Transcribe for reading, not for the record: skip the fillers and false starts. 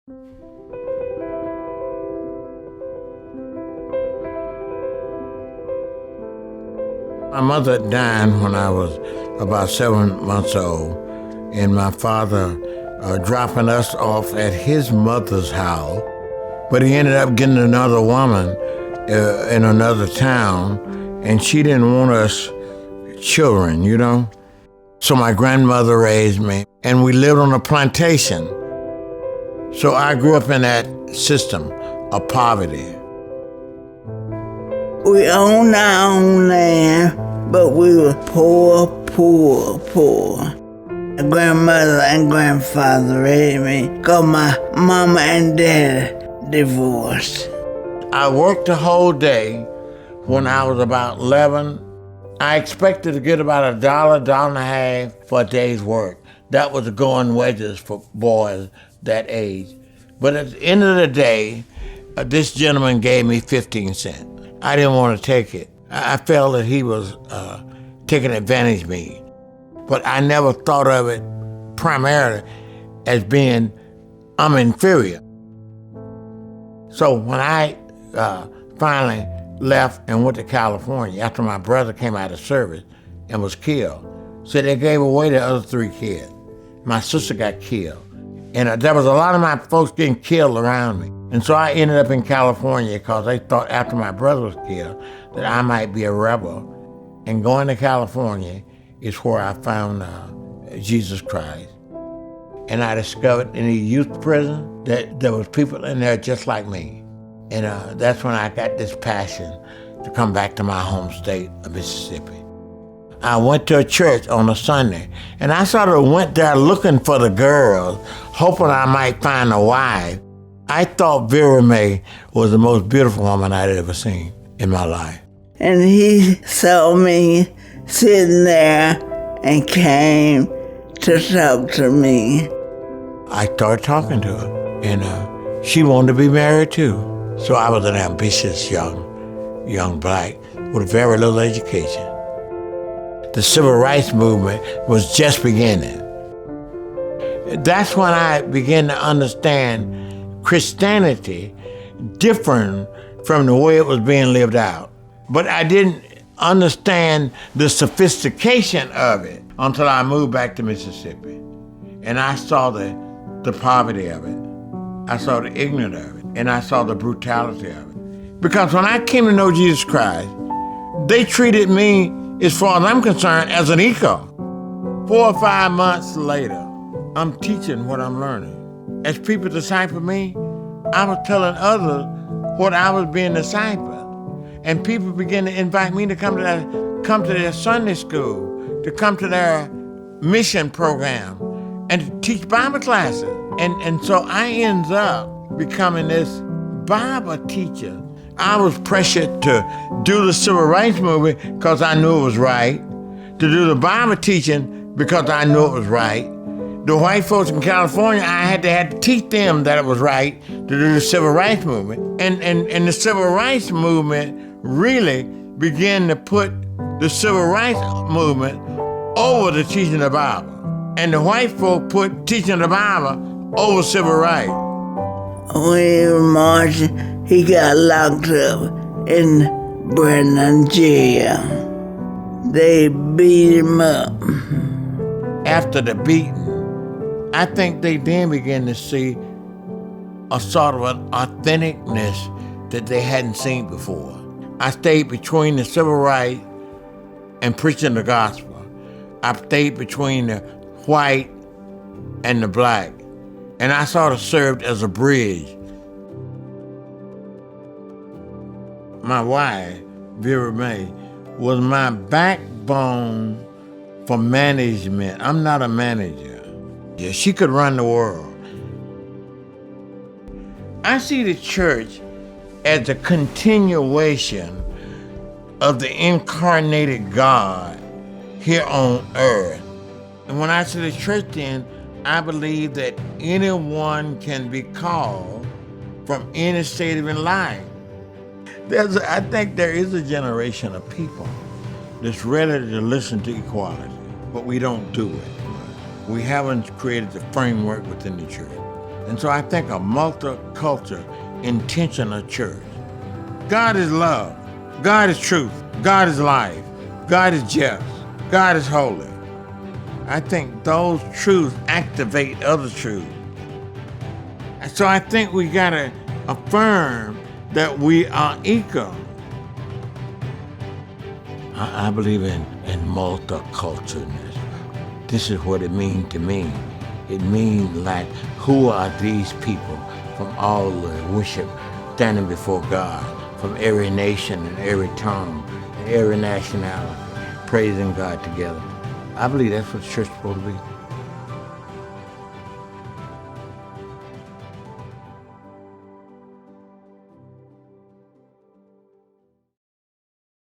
My mother died when I was about 7 months old, and my father dropping us off at his mother's house. But he ended up getting another woman in another town, and she didn't want us children, you know? So my grandmother raised me, and we lived on a plantation. So I grew up in that system of poverty. We owned our own land, but we were poor. My grandmother and grandfather raised me because my mama and dad divorced. I worked the whole day. When I was about 11, I expected to get about $1, $1.50 for a day's work. That was the going wages for boys that age. But at the end of the day, this gentleman gave me 15 cents. I didn't want to take it. I felt that he was taking advantage of me. But I never thought of it primarily as being I'm inferior. So when I finally left and went to California after my brother came out of service and was killed, so they gave away the other 3 kids. My sister got killed. And there was a lot of my folks getting killed around me. And so I ended up in California because they thought after my brother was killed that I might be a rebel. And going to California is where I found Jesus Christ. And I discovered in the youth prison that there was people in there just like me. And that's when I got this passion to come back to my home state of Mississippi. I went to a church on a Sunday, and I sort of went there looking for the girls, hoping I might find a wife. I thought Vera Mae was the most beautiful woman I'd ever seen in my life. And he saw me sitting there and came to talk to me. I started talking to her, and she wanted to be married too. So I was an ambitious young black with very little education. The civil rights movement was just beginning. That's when I began to understand Christianity different from the way it was being lived out. But I didn't understand the sophistication of it until I moved back to Mississippi. And I saw the poverty of it. I saw the ignorance of it. And I saw the brutality of it. Because when I came to know Jesus Christ, they treated me, as far as I'm concerned, as an equal. 4 or 5 months later, I'm teaching what I'm learning. As people disciple me, I was telling others what I was being discipled. And people began to invite me to come to their Sunday school, to come to their mission program, and to teach Bible classes. And so I ended up becoming this Bible teacher. I was pressured to do the civil rights movement because I knew it was right, to do the Bible teaching because I knew it was right. The white folks in California, I had to teach them that it was right to do the civil rights movement. And the civil rights movement really began to put the civil rights movement over the teaching the Bible. And the white folk put teaching the Bible over civil rights. When he was marching, he got locked up in Brennan jail. They beat him up. After the beating, I think they then began to see a sort of an authenticness that they hadn't seen before. I stayed between the civil rights and preaching the gospel. I stayed between the white and the black. And I sort of served as a bridge. My wife, Vera Mae, was my backbone for management. I'm not a manager. Yeah, she could run the world. I see the church as a continuation of the incarnated God here on earth. And when I say the church then, I believe that anyone can be called from any state of life. I think there is a generation of people that's ready to listen to equality, but we don't do it. We haven't created the framework within the church. And so I think a multicultural, intentional church. God is love. God is truth. God is life. God is just. God is holy. I think those truths activate other truths. And so I think we gotta affirm that we are equal. I believe in multiculturalness. This is what it means to me. It means like, who are these people from all the worship standing before God, from every nation and every tongue, and every nationality, praising God together. I believe that's what the church is supposed to be.